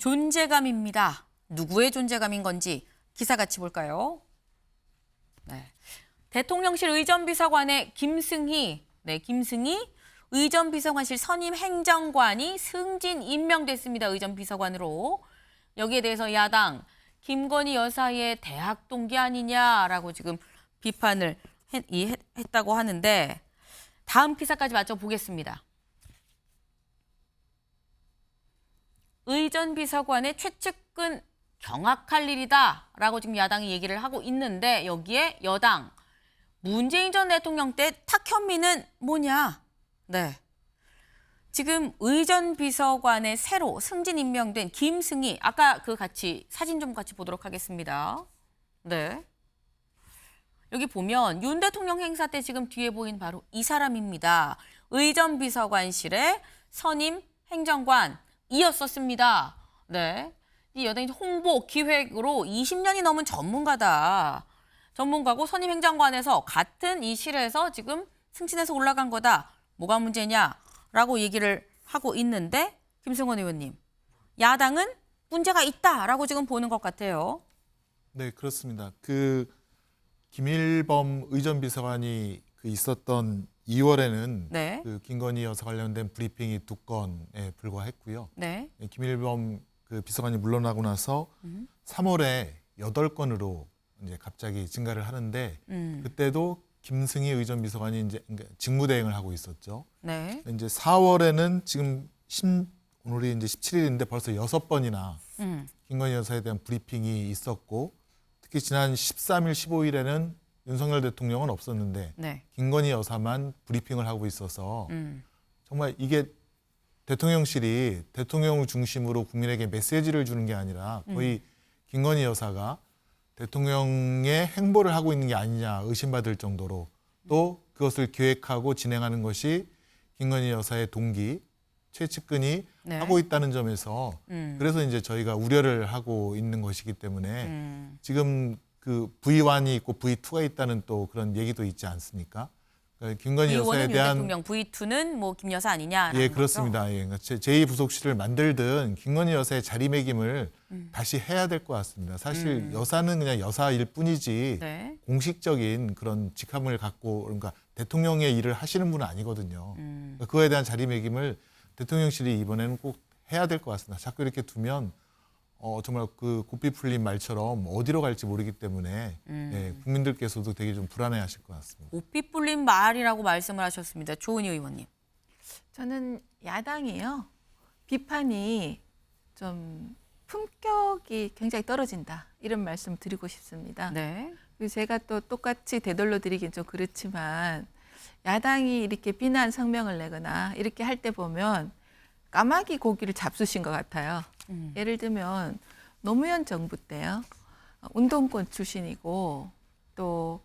존재감입니다. 누구의 존재감인 건지 기사 같이 볼까요? 네. 대통령실 의전비서관의 김승희 의전비서관실 선임 행정관이 승진 임명됐습니다. 의전비서관으로. 여기에 대해서 야당 김건희 여사의 대학 동기 아니냐라고 지금 비판을 했다고 하는데 다음 기사까지 맞춰보겠습니다. 의전비서관의 최측근 경악할 일이다라고 지금 야당이 얘기를 하고 있는데 여기에 여당 문재인 전 대통령 때 탁현미는 뭐냐? 네. 지금 의전비서관에 새로 승진 임명된 김승희, 아까 그 같이 사진 좀 같이 보도록 하겠습니다. 네. 여기 보면 윤 대통령 행사 때 지금 뒤에 보인 바로 이 사람입니다. 의전비서관실의 선임 행정관이었었습니다. 네. 이 여당이 홍보, 기획으로 20년이 넘은 전문가고 선임 행정관에서 같은 이 실에서 지금 승진해서 올라간 거다. 뭐가 문제냐라고 얘기를 하고 있는데 김승원 의원님, 야당은 문제가 있다라고 지금 보는 것 같아요. 네, 그렇습니다. 김일범 의전비서관이 있었던 2월에는 네. 김건희 여사 관련된 브리핑이 2건에 불과했고요. 네. 김일범 비서관이 물러나고 나서 3월에 8건으로 이제 갑자기 증가를 하는데 그때도 김승희 의전비서관이 이제 직무대행을 하고 있었죠. 네. 이제 4월에는 지금 오늘이 이제 17일인데 벌써 6번이나 김건희 여사에 대한 브리핑이 있었고 특히 지난 13일, 15일에는 윤석열 대통령은 없었는데 네. 김건희 여사만 브리핑을 하고 있어서 정말 이게 대통령실이 대통령을 중심으로 국민에게 메시지를 주는 게 아니라 거의 김건희 여사가 대통령의 행보를 하고 있는 게 아니냐 의심받을 정도로 또 그것을 기획하고 진행하는 것이 김건희 여사의 동기, 최측근이 네. 하고 있다는 점에서 그래서 이제 저희가 우려를 하고 있는 것이기 때문에 지금 V1이 있고 V2가 있다는 또 그런 얘기도 있지 않습니까? 그러니까 김건희 여사에 V1은 대한 윤 대통령, V2는 뭐 김 여사 아니냐라는 예, 거죠? 그렇습니다. 예, 그러니까 제2부속실을 만들든 김건희 여사의 자리매김을 다시 해야 될 것 같습니다. 사실 여사는 그냥 여사일 뿐이지 네. 공식적인 그런 직함을 갖고 그러니까 대통령의 일을 하시는 분은 아니거든요. 그러니까 그거에 대한 자리매김을 대통령실이 이번에는 꼭 해야 될 것 같습니다. 자꾸 이렇게 두면 정말 고삐 풀린 말처럼 어디로 갈지 모르기 때문에 예, 국민들께서도 되게 좀 불안해하실 것 같습니다. 고삐 뿔린 말이라고 말씀을 하셨습니다. 조은희 의원님. 저는 야당이요. 비판이 좀 품격이 굉장히 떨어진다. 이런 말씀 드리고 싶습니다. 네. 그리고 제가 또 똑같이 되돌려 드리긴 좀 그렇지만 야당이 이렇게 비난 성명을 내거나 이렇게 할 때 보면 까마귀 고기를 잡수신 것 같아요. 예를 들면 노무현 정부 때요. 운동권 출신이고 또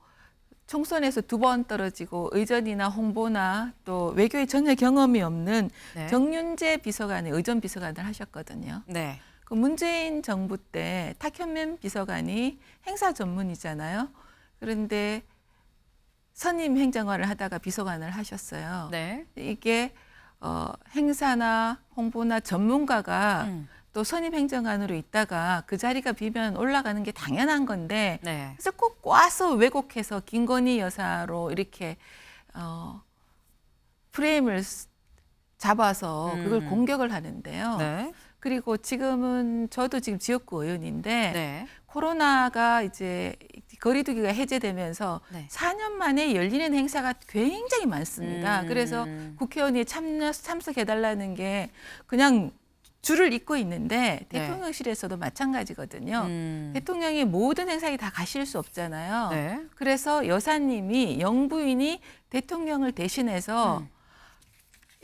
총선에서 2번 떨어지고 의전이나 홍보나 또 외교에 전혀 경험이 없는 네. 정윤재 비서관이 의전 비서관을 하셨거든요. 네. 그 문재인 정부 때 탁현민 비서관이 행사 전문이잖아요. 그런데 선임 행정관을 하다가 비서관을 하셨어요. 네. 이게 행사나 홍보나 전문가가 또 선임 행정관으로 있다가 그 자리가 비면 올라가는 게 당연한 건데 네. 그래서 꼭 꽈서 왜곡해서 김건희 여사로 이렇게 프레임을 잡아서 그걸 공격을 하는데요. 네. 그리고 지금은 저도 지금 지역구 의원인데 네. 코로나가 이제 거리두기가 해제되면서 네. 4년 만에 열리는 행사가 굉장히 많습니다. 그래서 국회의원이 참석해달라는 게 그냥 줄을 잇고 있는데 네. 대통령실에서도 마찬가지거든요. 대통령이 모든 행사에 다 가실 수 없잖아요. 네. 그래서 여사님이 영부인이 대통령을 대신해서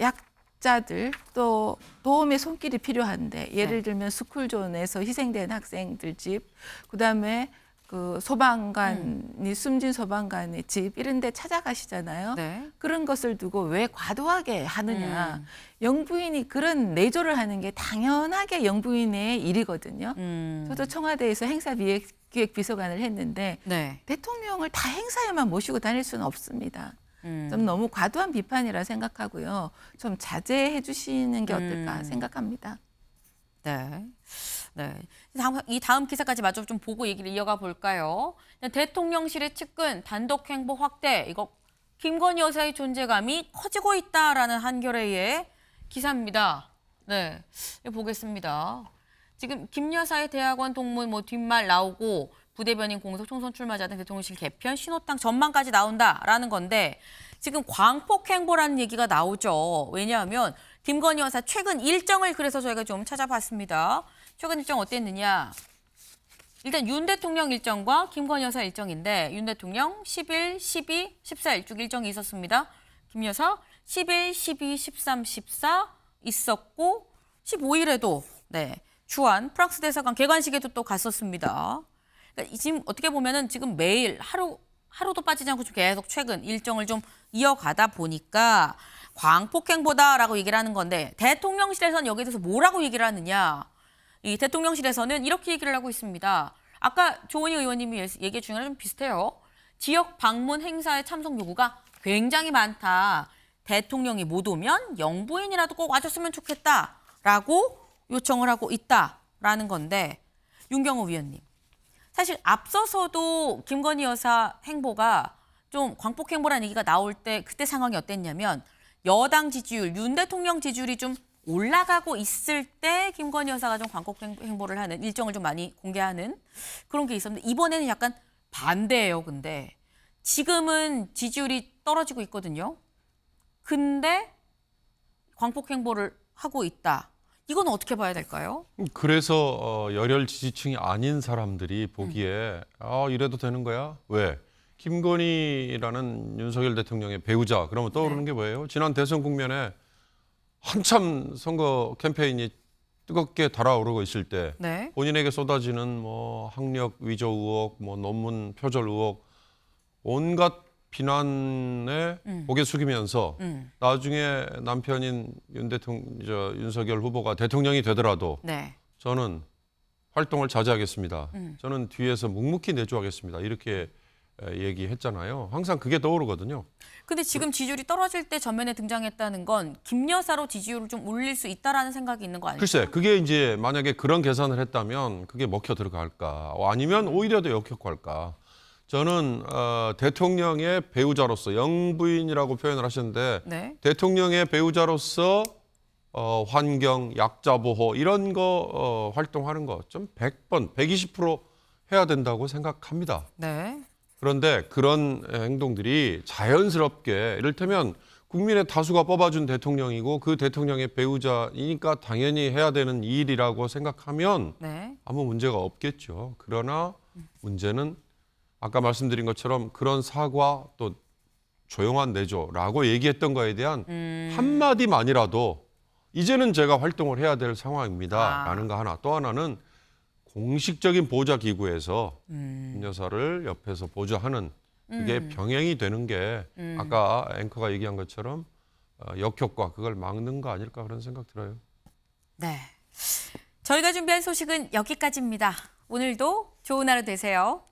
약자들 또 도움의 손길이 필요한데 예를 네. 들면 스쿨존에서 희생된 학생들 집, 그다음에 그 소방관이 숨진 소방관의 집 이런 데 찾아가시잖아요. 네. 그런 것을 두고 왜 과도하게 하느냐. 영부인이 그런 내조를 하는 게 당연하게 영부인의 일이거든요. 저도 청와대에서 행사기획비서관을 했는데 네. 대통령을 다 행사에만 모시고 다닐 수는 없습니다. 좀 너무 과도한 비판이라 생각하고요. 좀 자제해 주시는 게 어떨까 생각합니다. 네. 네. 이 다음 기사까지 마저 좀 보고 얘기를 이어가 볼까요? 대통령실의 측근 단독 행보 확대, 이거 김건희 여사의 존재감이 커지고 있다라는 한겨레의 기사입니다. 네, 이거 보겠습니다. 지금 김 여사의 대학원 동문 뒷말 나오고 부대변인 공석 총선 출마자 등 대통령실 개편 신호탄 전망까지 나온다라는 건데 지금 광폭 행보라는 얘기가 나오죠. 왜냐하면 김건희 여사 최근 일정을 그래서 저희가 좀 찾아봤습니다. 최근 일정 어땠느냐? 일단 윤 대통령 일정과 김건희 여사 일정인데 윤 대통령 10일, 12, 14 일주 일정이 있었습니다. 김 여사 10일, 12, 13, 14 있었고 15일에도 주한 프랑스 대사관 개관식에도 또 갔었습니다. 그러니까 지금 어떻게 보면은 지금 매일 하루도 빠지지 않고 좀 계속 최근 일정을 좀 이어가다 보니까 광폭행보다라고 얘기를 하는 건데 대통령실에서는 여기에 대해서 뭐라고 얘기를 하느냐. 이 대통령실에서는 이렇게 얘기를 하고 있습니다. 아까 조은희 의원님이 얘기해 주신 거랑 좀 비슷해요. 지역 방문 행사에 참석 요구가 굉장히 많다. 대통령이 못 오면 영부인이라도 꼭 와줬으면 좋겠다라고 요청을 하고 있다라는 건데 윤경호 위원님. 사실 앞서서도 김건희 여사 행보가 좀 광폭행보라는 얘기가 나올 때 그때 상황이 어땠냐면 여당 지지율, 윤 대통령 지지율이 좀 올라가고 있을 때 김건희 여사가 좀 광폭행보를 하는 일정을 좀 많이 공개하는 그런 게 있었는데 이번에는 약간 반대예요. 근데 지금은 지지율이 떨어지고 있거든요. 근데 광폭행보를 하고 있다. 이건 어떻게 봐야 될까요? 그래서 열혈 지지층이 아닌 사람들이 보기에 이래도 되는 거야? 왜? 김건희라는 윤석열 대통령의 배우자 그러면 떠오르는 게 뭐예요? 지난 대선 국면에 한참 선거 캠페인이 뜨겁게 달아오르고 있을 때 본인에게 쏟아지는 뭐 학력 위조 의혹, 뭐 논문 표절 의혹 온갖 비난에 고개 숙이면서 나중에 남편인 윤석열 후보가 대통령이 되더라도 저는 활동을 자제하겠습니다. 저는 뒤에서 묵묵히 내조하겠습니다. 이렇게 얘기했잖아요. 항상 그게 떠오르거든요. 근데 지금 지지율이 떨어질 때 전면에 등장했다는 건 김 여사로 지지율을 좀 올릴 수 있다라는 생각이 있는 거 아니에요? 글쎄, 그게 이제 만약에 그런 계산을 했다면 그게 먹혀 들어갈까? 아니면 오히려 더 역효과일까? 저는 대통령의 배우자로서 영부인이라고 표현을 하셨는데 대통령의 배우자로서 환경, 약자 보호 이런 거 활동하는 거 좀 100번, 120% 해야 된다고 생각합니다. 그런데 그런 행동들이 자연스럽게 이를테면 국민의 다수가 뽑아준 대통령이고 그 대통령의 배우자이니까 당연히 해야 되는 일이라고 생각하면 아무 문제가 없겠죠. 그러나 문제는 아까 말씀드린 것처럼 그런 사과 또 조용한 내조라고 얘기했던 거에 대한 한마디만이라도 이제는 제가 활동을 해야 될 상황입니다. 라는 거 하나. 또 하나는 공식적인 보좌 기구에서 김 여사를 옆에서 보좌하는 그게 병행이 되는 게 아까 앵커가 얘기한 것처럼 역효과 그걸 막는 거 아닐까 그런 생각 들어요. 네. 저희가 준비한 소식은 여기까지입니다. 오늘도 좋은 하루 되세요.